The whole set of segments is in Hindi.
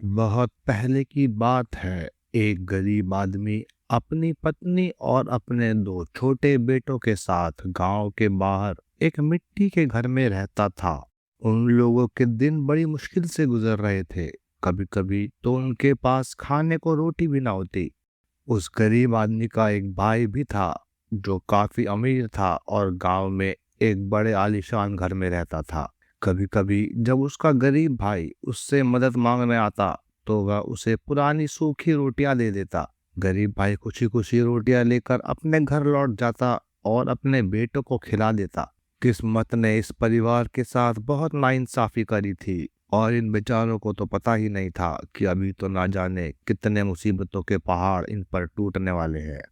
बहुत पहले की बात है। एक गरीब आदमी अपनी पत्नी और अपने दो छोटे बेटों के साथ गांव के बाहर एक मिट्टी के घर में रहता था। उन लोगों के दिन बड़ी मुश्किल से गुजर रहे थे। कभी कभी तो उनके पास खाने को रोटी भी ना होती। उस गरीब आदमी का एक भाई भी था जो काफी अमीर था और गांव में एक बड़े आलीशान घर में रहता था। कभी कभी जब उसका गरीब भाई उससे मदद मांगने आता तो वह उसे पुरानी सूखी रोटियां दे देता। गरीब भाई खुशी खुशी रोटियां लेकर अपने घर लौट जाता और अपने बेटों को खिला देता। किस्मत ने इस परिवार के साथ बहुत नाइंसाफी करी थी और इन बेचारों को तो पता ही नहीं था कि अभी तो ना जाने कितने मुसीबतों के पहाड़ इन पर टूटने वाले हैं।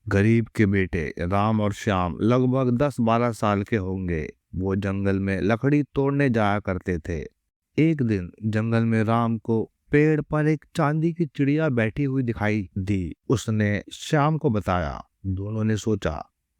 गरीब के बेटे राम और श्याम लगभग 10-12 साल के होंगे। वो जंगल में लकड़ी तोड़ने जाया करते थे। एक दिन जंगल में राम को पेड़ पर एक चांदी की चिड़िया बैठी हुई दिखाई दी। उसने श्याम को बताया। दोनों ने सोचा,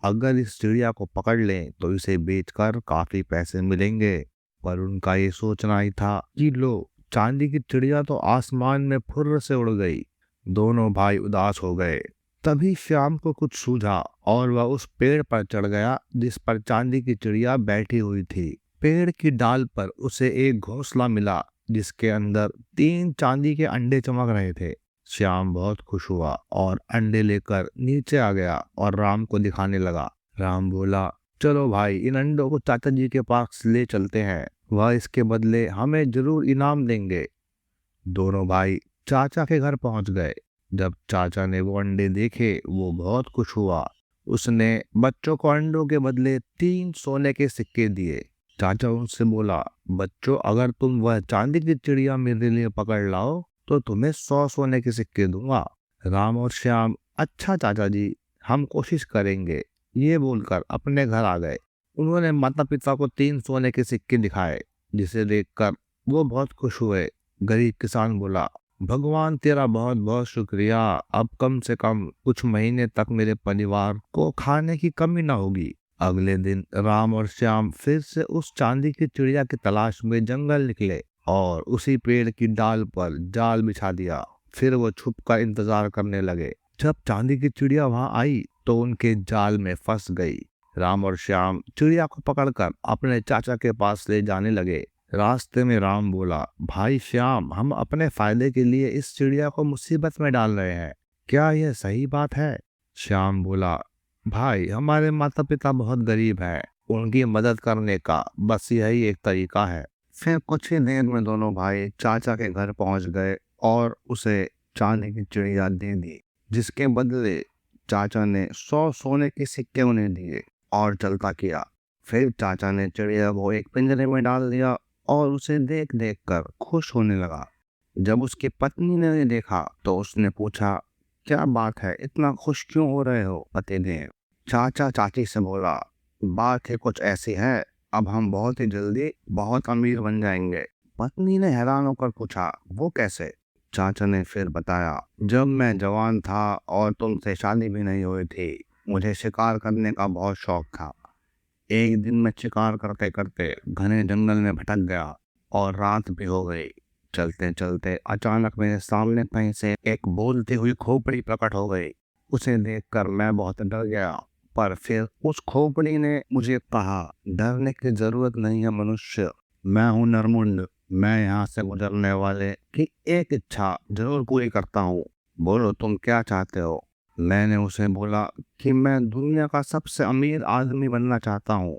अगर इस चिड़िया को पकड़ लें तो इसे बेचकर काफी पैसे मिलेंगे। पर उनका ये सोचना ही था कि लो, चांदी की चिड़िया तो आसमान में फुर्र से उड़ गई। दोनों भाई उदास हो गए। तभी श्याम को कुछ सूझा और वह उस पेड़ पर चढ़ गया जिस पर चांदी की चिड़िया बैठी हुई थी। पेड़ की डाल पर उसे एक घोंसला मिला जिसके अंदर 3 चांदी के अंडे चमक रहे थे। श्याम बहुत खुश हुआ और अंडे लेकर नीचे आ गया और राम को दिखाने लगा। राम बोला, चलो भाई, इन अंडों को चाचा जी के पास ले चलते हैं। वह इसके बदले हमें जरूर इनाम देंगे। दोनों भाई चाचा के घर पहुंच गए। जब चाचा ने वो अंडे देखे वो बहुत खुश हुआ। उसने बच्चों को अंडों के बदले 3 सोने के सिक्के दिए। चाचा उनसे बोला, बच्चों, अगर तुम वह चांदी की चिड़िया मेरे लिए पकड़ लाओ तो तुम्हें 100 सोने के सिक्के दूंगा। राम और श्याम, अच्छा चाचा जी, हम कोशिश करेंगे, ये बोलकर अपने घर आ गए। उन्होंने माता पिता को 3 सोने के सिक्के दिखाए जिसे देखकर वो बहुत खुश हुए। गरीब किसान बोला, भगवान तेरा बहुत बहुत शुक्रिया। अब कम से कम कुछ महीने तक मेरे परिवार को खाने की कमी ना होगी। अगले दिन राम और श्याम फिर से उस चांदी की चिड़िया की तलाश में जंगल निकले और उसी पेड़ की डाल पर जाल बिछा दिया। फिर वो छुप कर इंतजार करने लगे। जब चांदी की चिड़िया वहां आई तो उनके जाल में फंस गई। राम और श्याम चिड़िया को पकड़कर अपने चाचा के पास ले जाने लगे। रास्ते में राम बोला, भाई श्याम, हम अपने फायदे के लिए इस चिड़िया को मुसीबत में डाल रहे हैं। क्या यह सही बात है? श्याम बोला, भाई, हमारे माता पिता बहुत गरीब हैं। उनकी मदद करने का बस यही एक तरीका है। फिर कुछ ही देर में दोनों भाई चाचा के घर पहुंच गए और उसे चांदी की चिड़िया दे दी, जिसके बदले चाचा ने 100 सोने के सिक्के उन्हें दिए और चलता किया। फिर चाचा ने चिड़िया को एक पिंजरे में डाल दिया और उसे देख देख कर खुश होने लगा। जब उसकी पत्नी ने देखा तो उसने पूछा, क्या बात है, इतना खुश क्यों हो रहे हो? पति ने चाचा चाची से बोला, बात है कुछ ऐसी है, अब हम बहुत ही जल्दी बहुत अमीर बन जाएंगे। पत्नी ने हैरान होकर पूछा, वो कैसे? चाचा ने फिर बताया, जब मैं जवान था और तुमसे शादी भी नहीं हुई थी, मुझे शिकार करने का बहुत शौक था। एक दिन मैं शिकार करते करते घने जंगल में भटक गया और रात भी हो गई। चलते चलते अचानक मेरे सामने कहीं से एक बोलती हुई खोपड़ी प्रकट हो गई। उसे देखकर मैं बहुत डर गया, पर फिर उस खोपड़ी ने मुझे कहा, डरने की जरूरत नहीं है मनुष्य, मैं हूँ नरमुंड। मैं यहाँ से गुजरने वाले की एक इच्छा जरूर पूरी करता हूँ। बोलो, तुम क्या चाहते हो? मैंने उसे बोला कि मैं दुनिया का सबसे अमीर आदमी बनना चाहता हूँ।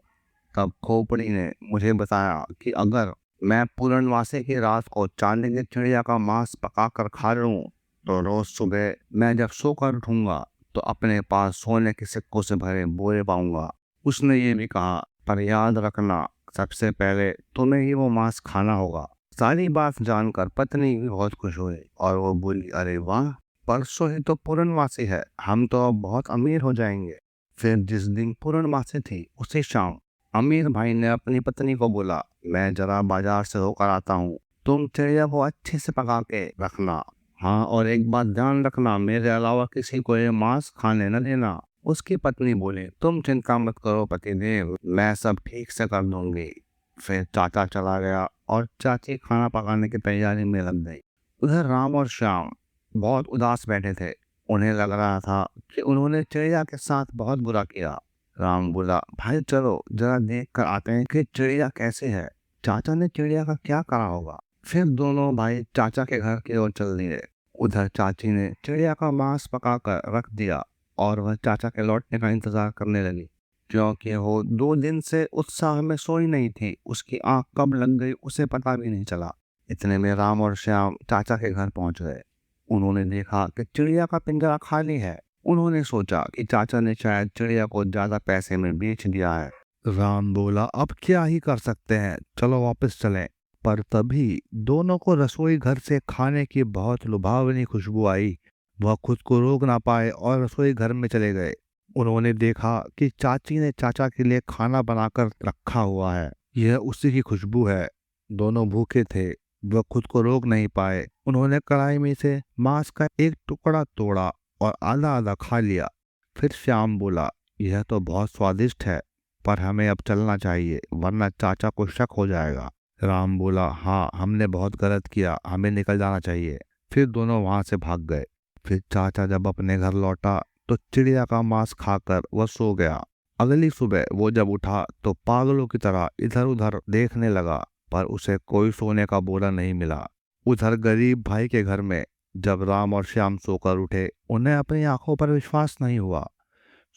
तब खोपड़ी ने मुझे बताया कि अगर मैं पूर्णमासी की रात को चांदी की चिड़िया का मांस पकाकर खा लूं तो रोज सुबह मैं जब सोकर उठूंगा तो अपने पास सोने के सिक्कों से भरे बोरे पाऊंगा। उसने ये भी कहा, पर याद रखना, सबसे पहले तुम्हें ही वो मांस खाना होगा। सारी बात जानकर पत्नी भी बहुत खुश हुई और वो बोली, अरे वाह, परसों ही तो पूर्णमासी है, हम तो अब बहुत अमीर हो जाएंगे। फिर जिस दिन पूर्णमासी थी उसी शाम अमीर भाई ने अपनी पत्नी को बोला, मैं जरा बाजार से होकर आता हूँ, तुम चिड़िया को अच्छे से पका के रखना। हाँ, और एक बात ध्यान रखना, मेरे अलावा किसी को ये मांस खाने न देना। उसकी पत्नी बोली, तुम चिंता मत करो पतिदेव, मैं सब ठीक से कर दूंगी। फिर चाचा चला गया और चाची खाना पकाने की तैयारी में लग गई। उधर राम और श्याम बहुत उदास बैठे थे। उन्हें लग रहा था कि उन्होंने चिड़िया के साथ बहुत बुरा किया। राम बोला, भाई चलो जरा देख कर आते हैं कि चिड़िया कैसे है। चाचा ने चिड़िया का क्या करा होगा। फिर दोनों भाई चाचा के घर की ओर चल दिए। उधर चाची ने चिड़िया का मांस पका कर रख दिया और वह चाचा के लौटने का इंतजार करने लगी, क्योंकि वो 2 दिन से उत्साह में सोई नहीं थी। उसकी आंख कब लग गई उसे पता भी नहीं चला। इतने में राम और श्याम चाचा के घर पहुंच गए। उन्होंने देखा कि चिड़िया का पिंजरा खाली है। उन्होंने सोचा कि चाचा ने शायद चिड़िया को ज्यादा पैसे में बेच दिया है। राम बोला, अब क्या ही कर सकते हैं, चलो वापस चलें। पर तभी दोनों को रसोई घर से खाने की बहुत लुभावनी खुशबू आई। वह खुद को रोक ना पाए और रसोई घर में चले गए। उन्होंने देखा कि चाची ने चाचा के लिए खाना बनाकर रखा हुआ है। यह उसी की खुशबू है। दोनों भूखे थे, वह खुद को रोक नहीं पाए। उन्होंने कढ़ाई में से मांस का एक टुकड़ा तोड़ा और आधा आधा खा लिया। फिर श्याम बोला, यह तो बहुत स्वादिष्ट है, पर हमें अब चलना चाहिए वरना चाचा को शक हो जाएगा। राम बोला, हाँ हमने बहुत गलत किया, हमें निकल जाना चाहिए। फिर दोनों वहां से भाग गए। फिर चाचा जब अपने घर लौटा तो चिड़िया का मांस खाकर वह सो गया। अगली सुबह वो जब उठा तो पागलों की तरह इधर उधर देखने लगा, पर उसे कोई सोने का बोरा नहीं मिला। उधर गरीब भाई के घर में जब राम और श्याम सोकर उठे, उन्हें अपनी आंखों पर विश्वास नहीं हुआ।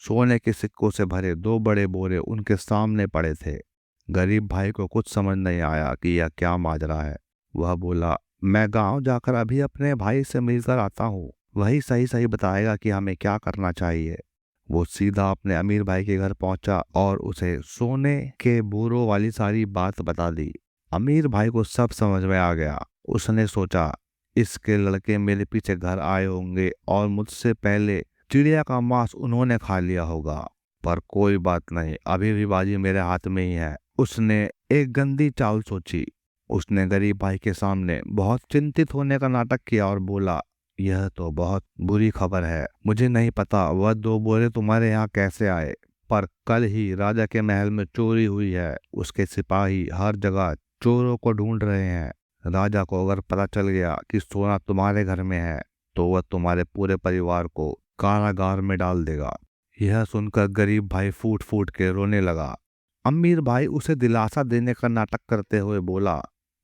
सोने के सिक्कों से भरे 2 बड़े बोरे उनके सामने पड़े थे। गरीब भाई को कुछ समझ नहीं आया कि यह क्या माजरा है। वह बोला, मैं गांव जाकर अभी अपने भाई से मिलकर आता हूँ, वही सही सही बताएगा कि हमें क्या करना चाहिए। वो सीधा अपने अमीर भाई के घर पहुंचा और उसे सोने के बोरों वाली सारी बात बता दी। अमीर भाई को सब समझ में आ गया। उसने सोचा, इसके लड़के मेरे पीछे घर आए होंगे और मुझसे पहले चिड़िया का मांस उन्होंने खा लिया होगा। पर कोई बात नहीं, अभी भी बाजी मेरे हाथ में ही है। उसने एक गंदी चाल सोची। उसने गरीब भाई के सामने बहुत चिंतित होने का नाटक किया और बोला, यह तो बहुत बुरी खबर है। मुझे नहीं पता वह 2 बोरे तुम्हारे यहाँ कैसे आए, पर कल ही राजा के महल में चोरी हुई है। उसके सिपाही हर जगह चोरों को ढूंढ रहे हैं। राजा को अगर पता चल गया कि सोना तुम्हारे घर में है तो वह तुम्हारे पूरे परिवार को कारागार में डाल देगा। यह सुनकर गरीब भाई फूट फूट के रोने लगा। अमीर भाई उसे दिलासा देने का नाटक करते हुए बोला,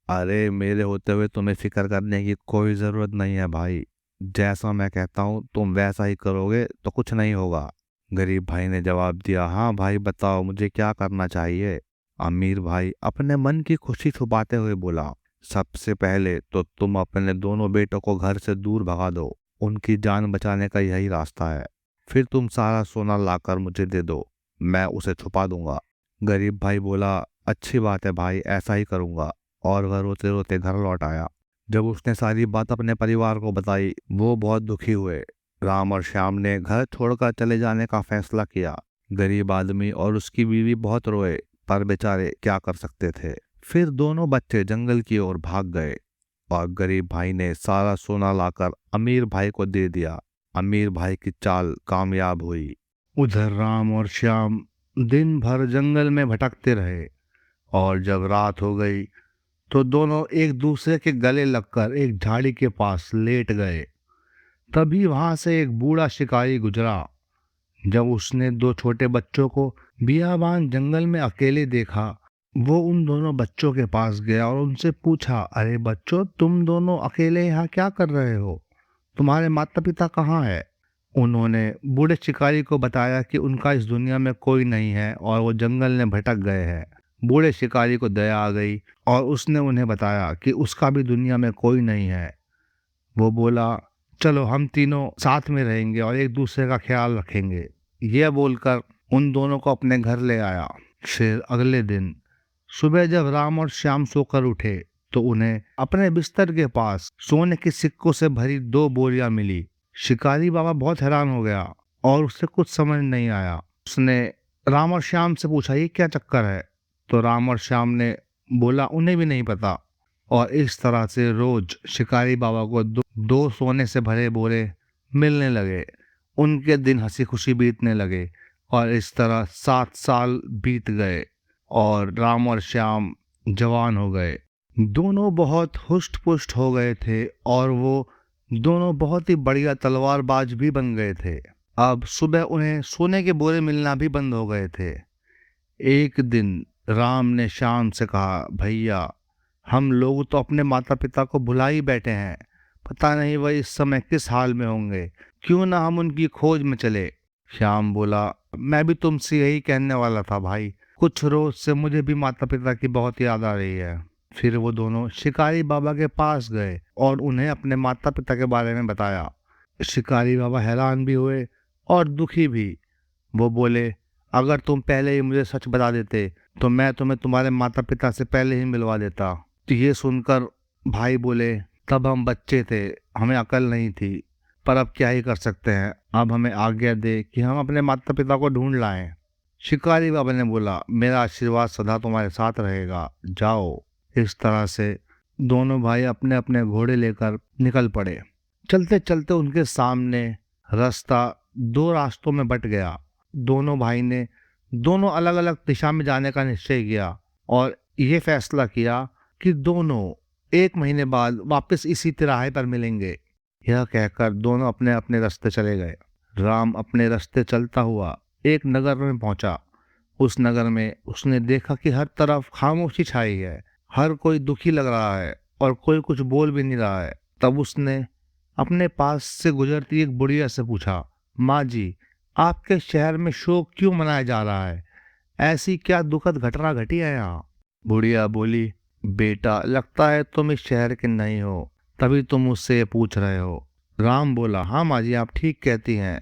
अरे मेरे होते हुए तुम्हें फिक्र करने की कोई जरूरत नहीं है भाई। जैसा मैं कहता हूँ तुम वैसा ही करोगे तो कुछ नहीं होगा। गरीब भाई ने जवाब दिया, हाँ भाई बताओ मुझे क्या करना चाहिए। अमीर भाई अपने मन की खुशी छुपाते हुए बोला, सबसे पहले तो तुम अपने दोनों बेटों को घर से दूर भगा दो। उनकी जान बचाने का यही रास्ता है। फिर तुम सारा सोना लाकर मुझे दे दो, मैं उसे छुपा दूंगा। गरीब भाई बोला, अच्छी बात है भाई, ऐसा ही करूंगा। और वह रोते रोते घर लौट आया। जब उसने सारी बात अपने परिवार को बताई, वो बहुत दुखी हुए। राम और श्याम ने घर छोड़कर चले जाने का फैसला किया। गरीब आदमी और उसकी बीवी बहुत रोए, पर बेचारे क्या कर सकते थे। फिर दोनों बच्चे जंगल की ओर भाग गए और गरीब भाई ने सारा सोना लाकर अमीर भाई को दे दिया। अमीर भाई की चाल कामयाब हुई। उधर राम और श्याम दिन भर जंगल में भटकते रहे और जब रात हो गई तो दोनों एक दूसरे के गले लगकर एक झाड़ी के पास लेट गए। तभी वहां से एक बूढ़ा शिकारी गुजरा। जब उसने 2 छोटे बच्चों को बियाबान जंगल में अकेले देखा, वो उन दोनों बच्चों के पास गया और उनसे पूछा, अरे बच्चों, तुम दोनों अकेले यहाँ क्या कर रहे हो? तुम्हारे माता पिता कहाँ है? उन्होंने बूढ़े शिकारी को बताया कि उनका इस दुनिया में कोई नहीं है और वो जंगल में भटक गए हैं। बूढ़े शिकारी को दया आ गई और उसने उन्हें बताया कि उसका भी दुनिया में कोई नहीं है। वो बोला, चलो हम तीनों साथ में रहेंगे और एक दूसरे का ख्याल रखेंगे। यह बोलकर उन दोनों को अपने घर ले आया। फिर अगले दिन सुबह जब राम और श्याम सोकर उठे तो उन्हें अपने बिस्तर के पास सोने के सिक्कों से भरी 2 बोरियां मिली। शिकारी बाबा बहुत हैरान हो गया और उसे कुछ समझ नहीं आया। उसने राम और श्याम से पूछा, ये क्या चक्कर है? तो राम और श्याम ने बोला, उन्हें भी नहीं पता। और इस तरह से रोज शिकारी बाबा को दो सोने से भरे बोरे मिलने लगे। उनके दिन हंसी खुशी बीतने लगे और इस तरह 7 साल बीत गए और राम और श्याम जवान हो गए। दोनों बहुत हुष्ट पुष्ट हो गए थे और वो दोनों बहुत ही बढ़िया तलवारबाज भी बन गए थे। अब सुबह उन्हें सोने के बोरे मिलना भी बंद हो गए थे। एक दिन राम ने श्याम से कहा, भैया हम लोग तो अपने माता पिता को भुला ही बैठे हैं, पता नहीं वह इस समय किस हाल में होंगे, क्यों ना हम उनकी खोज में चले। श्याम बोला, मैं भी तुमसे यही कहने वाला था भाई, कुछ रोज से मुझे भी माता पिता की बहुत याद आ रही है। फिर वो दोनों शिकारी बाबा के पास गए और उन्हें अपने माता पिता के बारे में बताया। शिकारी बाबा हैरान भी हुए और दुखी भी। वो बोले, अगर तुम पहले ही मुझे सच बता देते तो मैं तुम्हें तुम्हारे माता पिता से पहले ही मिलवा देता। तो ये सुनकर भाई बोले, तब हम बच्चे थे, हमें अकल नहीं थी, पर अब क्या ही कर सकते हैं, अब हमें आज्ञा दे कि हम अपने माता पिता को ढूंढ लाएं। शिकारी बाबा ने बोला, मेरा आशीर्वाद सदा तुम्हारे साथ रहेगा, जाओ। इस तरह से दोनों भाई अपने अपने घोड़े लेकर निकल पड़े। चलते चलते उनके सामने रास्ता दो रास्तों में बट गया। दोनों भाई ने दोनों अलग अलग दिशा में जाने का निश्चय किया और ये फैसला किया कि दोनों एक महीने बाद वापस इसी तिराहे पर मिलेंगे। यह कहकर दोनों अपने अपने रास्ते चले गए। राम अपने रास्ते चलता हुआ एक नगर में पहुंचा। उस नगर में उसने देखा कि हर तरफ खामोशी छाई है, हर कोई दुखी लग रहा है और कोई कुछ बोल भी नहीं रहा है। तब उसने अपने पास से गुजरती एक बुढ़िया से पूछा, माँ जी, आपके शहर में शोक क्यों मनाया जा रहा है? ऐसी क्या दुखद घटना घटी है यहाँ? बुढ़िया बोली, बेटा लगता है तुम इस शहर के नहीं हो, तभी तुम मुझसे ये पूछ रहे हो। राम बोला, हाँ माँ जी, आप ठीक कहती हैं,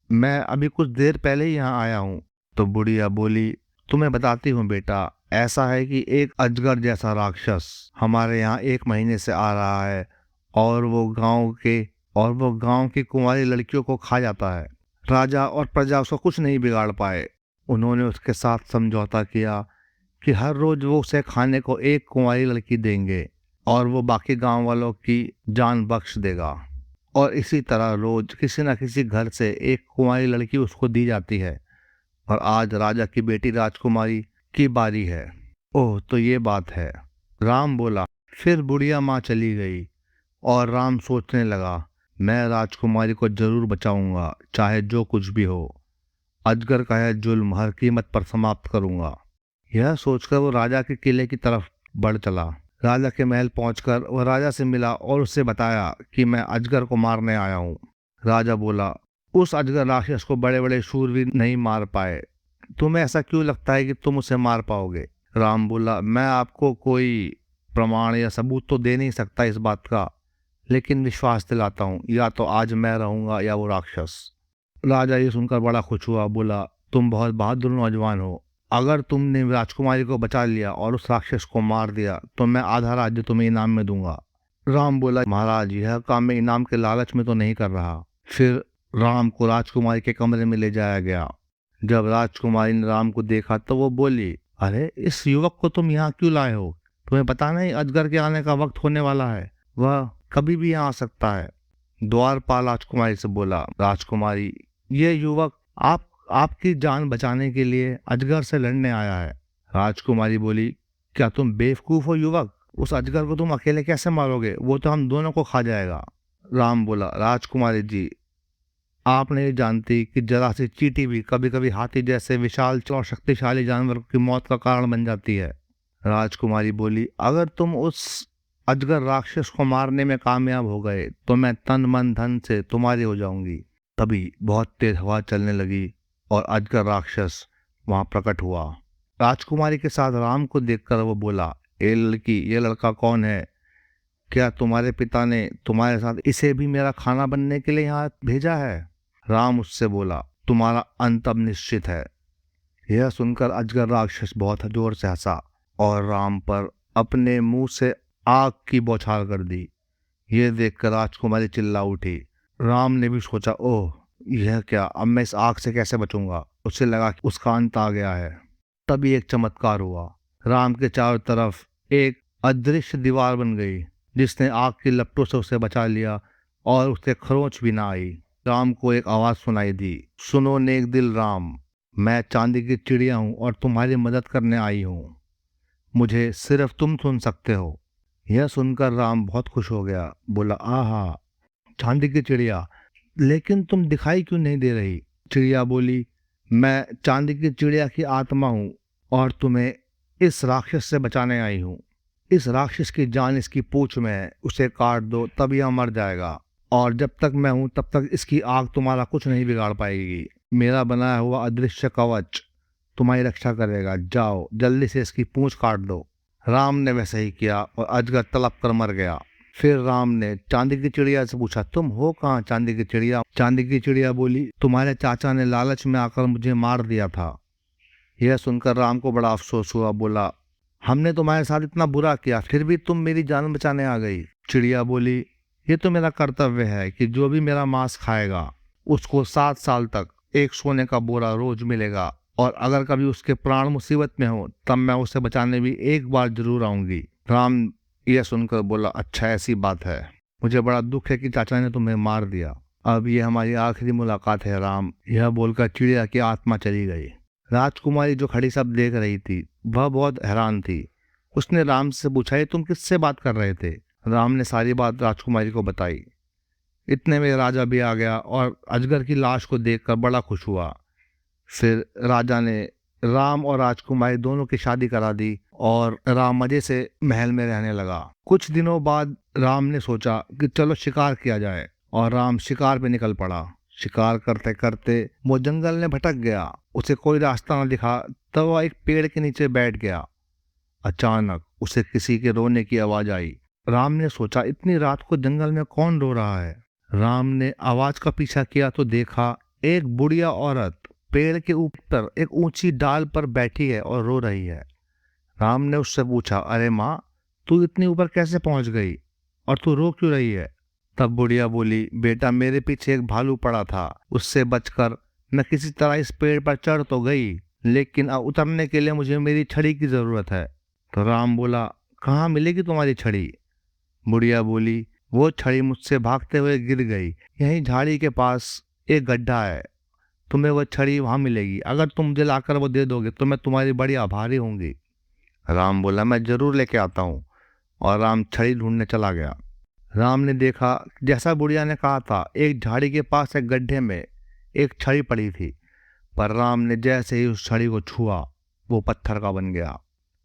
मैं अभी कुछ देर पहले ही यहाँ आया हूँ। तो बुढ़िया बोली, तुम्हें बताती हूँ बेटा, ऐसा है कि एक अजगर जैसा राक्षस हमारे यहाँ एक महीने से आ रहा है और वो गांव की कुंवारी लड़कियों को खा जाता है। राजा और प्रजा उसको कुछ नहीं बिगाड़ पाए। उन्होंने उसके साथ समझौता किया कि हर रोज वो उसे खाने को एक कुंवारी लड़की देंगे और वो बाकी गांव वालों की जान बख्श देगा। और इसी तरह रोज किसी न किसी घर से एक कुंवारी लड़की उसको दी जाती है। और आज राजा की बेटी राजकुमारी की बारी है। ओह, तो ये बात है। राम बोला। फिर बुढ़िया माँ चली गई और राम सोचने लगा, मैं राजकुमारी को जरूर बचाऊंगा, चाहे जो कुछ भी हो। अजगर का यह जुल्म हर कीमत पर समाप्त करूंगा। यह सोचकर वो राजा के किले की तरफ बढ़ चला। राजा के महल पहुंचकर वह राजा से मिला और उससे बताया कि मैं अजगर को मारने आया हूँ। राजा बोला, उस अजगर राक्षस को बड़े बड़े शूरवीर नहीं मार पाए, तुम्हें ऐसा क्यों लगता है कि तुम उसे मार पाओगे? राम बोला, मैं आपको कोई प्रमाण या सबूत तो दे नहीं सकता इस बात का, लेकिन विश्वास दिलाता हूँ, या तो आज मैं रहूंगा या वो राक्षस। राजा ये सुनकर बड़ा खुश हुआ, बोला, तुम बहुत बहादुर नौजवान हो। अगर तुमने राजकुमारी को बचा लिया और उस राक्षस को मार दिया तो मैं आधा राज्य तुम्हें इनाम में दूंगा। राम बोला, महाराज यह काम मैं इनाम के लालच में तो नहीं कर रहा। फिर राम को राजकुमारी के कमरे में ले जाया गया। जब राजकुमारी ने राम को देखा तो वो बोली, अरे इस युवक को तुम यहाँ क्यों लाए हो? तुम्हें पता नहीं अजगर के आने का वक्त होने वाला है, वह कभी भी यहाँ आ सकता है। द्वारपाल राजकुमारी से बोला, राजकुमारी ये युवक आपकी जान बचाने के लिए अजगर से लड़ने आया है। राजकुमारी बोली, क्या तुम बेवकूफ हो युवक? उस अजगर को तुम अकेले कैसे मारोगे? वो तो हम दोनों को खा जाएगा। राम बोला, राजकुमारी जी, आप नहीं जानती कि जरा सी चींटी भी कभी कभी हाथी जैसे विशाल और शक्तिशाली जानवर की मौत का कारण बन जाती है। राजकुमारी बोली, अगर तुम उस अजगर राक्षस को मारने में कामयाब हो गए तो मैं तन मन धन से तुम्हारी हो जाऊंगी। तभी बहुत तेज हवा चलने लगी और अजगर राक्षस वहां प्रकट हुआ। राजकुमारी के साथ राम को देखकर वो बोला, ए लड़की, ये लड़का कौन है? क्या तुम्हारे पिता ने तुम्हारे साथ इसे भी मेरा खाना बनने के लिए यहाँ भेजा है? राम उससे बोला, तुम्हारा अंत अब निश्चित है। यह सुनकर अजगर राक्षस बहुत जोर से हंसा और राम पर अपने मुंह से आग की बौछार कर दी। यह देखकर राजकुमारी चिल्ला उठी। राम ने भी सोचा, ओह यह क्या, अब मैं इस आग से कैसे बचूंगा? उसे लगा कि उसका अंत आ गया है। तभी एक चमत्कार हुआ। राम के चारों तरफ एक अदृश्य दीवार बन गई जिसने आग की लपटों से उसे बचा लिया और उसे खरोंच भी ना आई। राम को एक आवाज सुनाई दी, सुनो नेक दिल राम, मैं चांदी की चिड़िया हूँ और तुम्हारी मदद करने आई हूँ। मुझे सिर्फ तुम सुन सकते हो। यह सुनकर राम बहुत खुश हो गया। बोला, आहा, चांदी की चिड़िया, लेकिन तुम दिखाई क्यों नहीं दे रही? चिड़िया बोली, मैं चांदी की चिड़िया की आत्मा हूँ और तुम्हें इस राक्षस से बचाने आई हूँ। इस राक्षस की जान इसकी पूंछ में है, उसे काट दो तब यह मर जाएगा, और जब तक मैं हूं तब तक इसकी आग तुम्हारा कुछ नहीं बिगाड़ पाएगी। मेरा बनाया हुआ अदृश्य कवच तुम्हारी रक्षा करेगा। जाओ, जल्दी से इसकी पूंछ काट दो। राम ने वैसा ही किया और अजगर तड़प कर मर गया। फिर राम ने चांदी की चिड़िया से पूछा, तुम हो कहाँ चांदी की चिड़िया? चांदी की चिड़िया बोली, तुम्हारे चाचा ने लालच में आकर मुझे मार दिया था। यह सुनकर राम को बड़ा अफसोस हुआ। बोला, हमने तुम्हारे साथ इतना बुरा किया, फिर भी तुम मेरी जान बचाने आ गई। चिड़िया बोली, ये तो मेरा कर्तव्य है कि जो भी मेरा मांस खाएगा उसको 7 साल तक एक सोने का बोरा रोज मिलेगा, और अगर कभी उसके प्राण मुसीबत में हो तब मैं उसे बचाने भी एक बार जरूर आऊंगी। राम यह सुनकर बोला, अच्छा ऐसी बात है, मुझे बड़ा दुख है कि चाचा ने तुम्हें मार दिया। अब ये हमारी आखिरी मुलाकात है राम। यह बोलकर चिड़िया की आत्मा चली गई। राजकुमारी जो खड़ी सब देख रही थी वह बहुत हैरान थी। उसने राम से पूछा, तुम किससे बात कर रहे थे? राम ने सारी बात राजकुमारी को बताई। इतने में राजा भी आ गया और अजगर की लाश को देखकर बड़ा खुश हुआ। फिर राजा ने राम और राजकुमारी दोनों की शादी करा दी और राम मजे से महल में रहने लगा। कुछ दिनों बाद राम ने सोचा कि चलो शिकार किया जाए, और राम शिकार पे निकल पड़ा। शिकार करते करते वो जंगल में भटक गया। उसे कोई रास्ता न दिखा, तब वह एक पेड़ के नीचे बैठ गया। अचानक उसे किसी के रोने की आवाज आई। राम ने सोचा, इतनी रात को जंगल में कौन रो रहा है? राम ने आवाज का पीछा किया तो देखा एक बुढ़िया औरत पेड़ के ऊपर एक ऊंची डाल पर बैठी है और रो रही है। राम ने उससे पूछा, अरे माँ, तू इतनी ऊपर कैसे पहुंच गई और तू रो क्यों रही है? तब बुढ़िया बोली, बेटा, मेरे पीछे एक भालू पड़ा था, उससे बचकर मैं किसी तरह इस पेड़ पर चढ़ तो गई, लेकिन अब उतरने के लिए मुझे मेरी छड़ी की जरूरत है। तो राम बोला, कहाँ मिलेगी तुम्हारी छड़ी? बुढ़िया बोली, वो छड़ी मुझसे भागते हुए गिर गई, यहीं झाड़ी के पास एक गड्ढा है, तुम्हें वह छड़ी वहां मिलेगी। अगर तुम मुझे लाकर वो दे दोगे तो मैं तुम्हारी बड़ी आभारी होंगी। राम बोला, मैं जरूर लेके आता हूँ, और राम छड़ी ढूंढने चला गया। राम ने देखा जैसा बुढ़िया ने कहा था, एक झाड़ी के पास एक गड्ढे में एक छड़ी पड़ी थी, पर राम ने जैसे ही उस छड़ी को छुआ वो पत्थर का बन गया।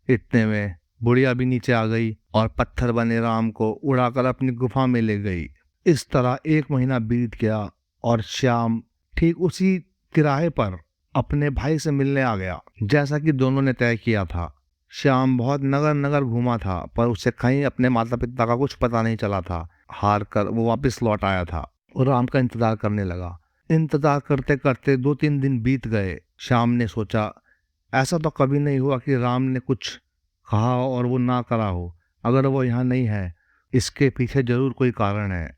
इतने में बुढ़िया भी नीचे आ गई और पत्थर बने राम को उड़ाकर अपनी गुफा में ले गई। इस तरह 1 महीना बीत गया और श्याम ठीक उसी तिराहे पर अपने भाई से मिलने आ गया जैसा कि दोनों ने तय किया था। श्याम बहुत नगर नगर घूमा था, पर उसे कहीं अपने माता पिता का कुछ पता नहीं चला था। हार कर वो वापस लौट आया था और राम का इंतजार करने लगा। इंतजार करते करते 2-3 दिन बीत गए। श्याम ने सोचा, ऐसा तो कभी नहीं हुआ कि राम ने कुछ कहा और वो ना करा हो। अगर वो यहाँ नहीं है, इसके पीछे जरूर कोई कारण है,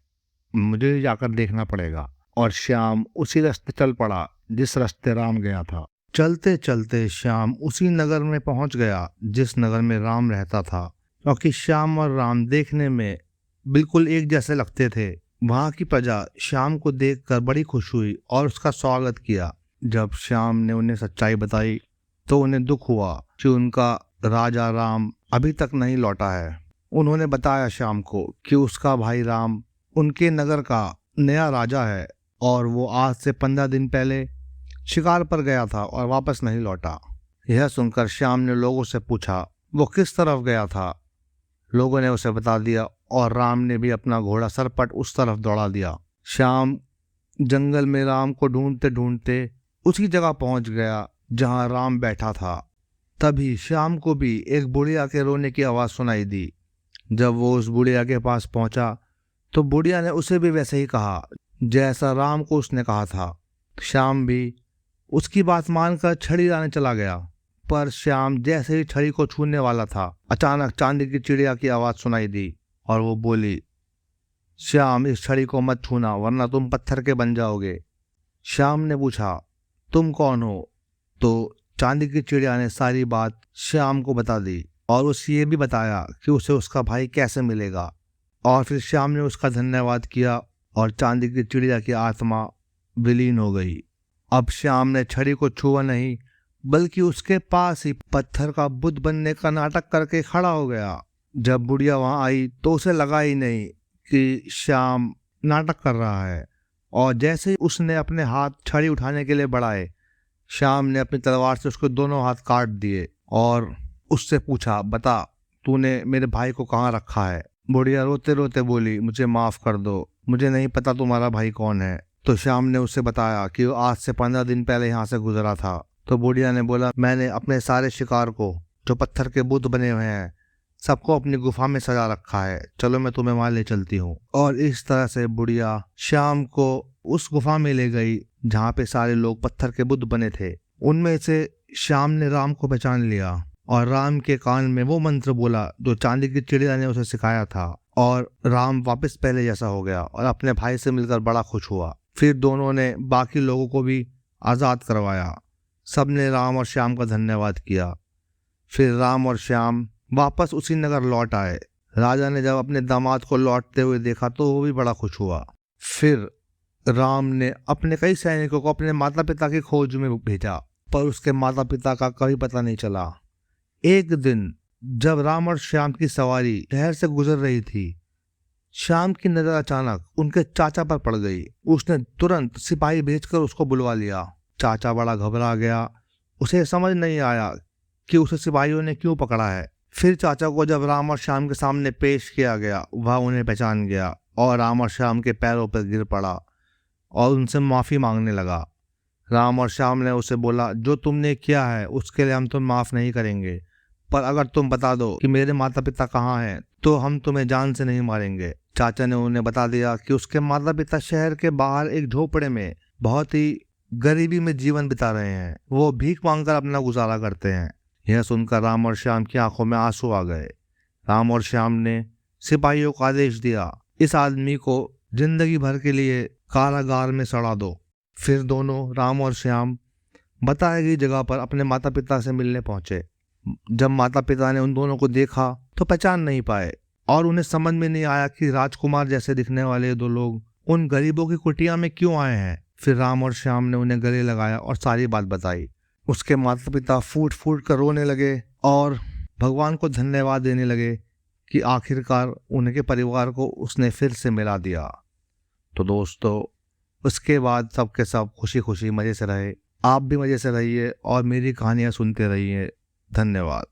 मुझे जाकर देखना पड़ेगा। और श्याम उसी रास्ते चल पड़ा जिस रास्ते राम गया था। चलते चलते श्याम उसी नगर में पहुंच गया जिस नगर में राम रहता था, क्योंकि श्याम और राम देखने में बिल्कुल एक जैसे लगते थे। वहां की प्रजा श्याम को देखकर बड़ी खुश हुई और उसका स्वागत किया। जब श्याम ने उन्हें सच्चाई बताई तो उन्हें दुख हुआ कि उनका राजा राम अभी तक नहीं लौटा है। उन्होंने बताया श्याम को कि उसका भाई राम उनके नगर का नया राजा है और वो आज से 15 दिन पहले शिकार पर गया था और वापस नहीं लौटा। यह सुनकर श्याम ने लोगों से पूछा वो किस तरफ गया था। लोगों ने उसे बता दिया और राम ने भी अपना घोड़ा सरपट उस तरफ दौड़ा दिया। श्याम जंगल में राम को ढूंढते ढूंढते उसी जगह पहुंच गया जहां राम बैठा था। तभी श्याम को भी एक बुढ़िया के रोने की आवाज सुनाई दी। जब वो उस बुढ़िया के पास पहुंचा तो बुढ़िया ने उसे भी वैसे ही कहा जैसा राम को उसने कहा था। श्याम भी उसकी बात मानकर छड़ी लाने चला गया, पर श्याम जैसे ही छड़ी को छूने वाला था, अचानक चांदी की चिड़िया की आवाज सुनाई दी और वो बोली, श्याम, इस छड़ी को मत छूना वरना तुम पत्थर के बन जाओगे। श्याम ने पूछा, तुम कौन हो? तो चांदी की चिड़िया ने सारी बात श्याम को बता दी और उसे ये भी बताया कि उसे उसका भाई कैसे मिलेगा। और फिर श्याम ने उसका धन्यवाद किया और चांदी की चिड़िया की आत्मा विलीन हो गई। अब श्याम ने छड़ी को छुआ नहीं, बल्कि उसके पास ही पत्थर का बुद्ध बनने का नाटक करके खड़ा हो गया। जब बुढ़िया वहाँ आई तो उसे लगा ही नहीं कि श्याम नाटक कर रहा है, और जैसे ही उसने अपने हाथ छड़ी उठाने के लिए बढ़ाए, श्याम ने अपनी तलवार से उसके दोनों हाथ काट दिए और उससे पूछा, बता तूने मेरे भाई को कहाँ रखा है। बुढ़िया रोते रोते बोली, मुझे माफ कर दो, मुझे नहीं पता तुम्हारा भाई कौन है। तो श्याम ने उसे बताया कि वो आज से 15 दिन पहले यहाँ से गुजरा था। तो बुढ़िया ने बोला, मैंने अपने सारे शिकार को, जो पत्थर के बुत बने हुए हैं, सबको अपनी गुफा में सजा रखा है, चलो मैं तुम्हें वहां ले चलती हूँ। और इस तरह से बुढ़िया श्याम को उस गुफा में ले गई जहाँ पे सारे लोग पत्थर के बुत बने थे। उनमें से श्याम ने राम को पहचान लिया और राम के कान में वो मंत्र बोला जो चांदी की चिड़िया ने उसे सिखाया था, और राम वापस पहले जैसा हो गया और अपने भाई से मिलकर बड़ा खुश हुआ। फिर दोनों ने बाकी लोगों को भी आज़ाद करवाया। सबने राम और श्याम का धन्यवाद किया। फिर राम और श्याम वापस उसी नगर लौट आए। राजा ने जब अपने दामाद को लौटते हुए देखा तो वो भी बड़ा खुश हुआ। फिर राम ने अपने कई सैनिकों को अपने माता पिता की खोज में भेजा, पर उसके माता पिता का कभी पता नहीं चला। एक दिन जब राम और श्याम की सवारी शहर से गुजर रही थी, श्याम की नजर अचानक उनके चाचा पर पड़ गई। उसने तुरंत सिपाही भेजकर उसको बुलवा लिया। चाचा बड़ा घबरा गया। उसे समझ नहीं आया कि उसे सिपाहियों ने क्यों पकड़ा है। फिर चाचा को जब राम और श्याम के सामने पेश किया गया, वह उन्हें पहचान गया और राम और श्याम के पैरों पर गिर पड़ा और उनसे माफ़ी मांगने लगा। राम और श्याम ने उसे बोला, जो तुमने किया है उसके लिए हम तुम्हें माफ़ नहीं करेंगे, पर अगर तुम बता दो कि मेरे माता पिता कहाँ हैं तो हम तुम्हें जान से नहीं मारेंगे। चाचा ने उन्हें बता दिया कि उसके माता पिता शहर के बाहर एक झोपड़े में बहुत ही गरीबी में जीवन बिता रहे हैं। वो भीख मांगकर अपना गुजारा करते हैं। यह सुनकर राम और श्याम की आंखों में आंसू आ गए। राम और श्याम ने सिपाहियों को आदेश दिया, इस आदमी को जिंदगी भर के लिए कारागार में सड़ा दो। फिर दोनों राम और श्याम बताई गई जगह पर अपने माता पिता से मिलने पहुंचे। जब माता पिता ने उन दोनों को देखा तो पहचान नहीं पाए और उन्हें समझ में नहीं आया कि राजकुमार जैसे दिखने वाले दो लोग उन गरीबों की कुटिया में क्यों आए हैं। फिर राम और श्याम ने उन्हें गले लगाया और सारी बात बताई। उसके माता पिता फूट फूट कर रोने लगे और भगवान को धन्यवाद देने लगे कि आखिरकार उनके परिवार को उसने फिर से मिला दिया। तो दोस्तों, उसके बाद सब के सब खुशी खुशी मज़े से रहे। आप भी मज़े से रहिए और मेरी कहानियाँ सुनते रहिए। धन्यवाद।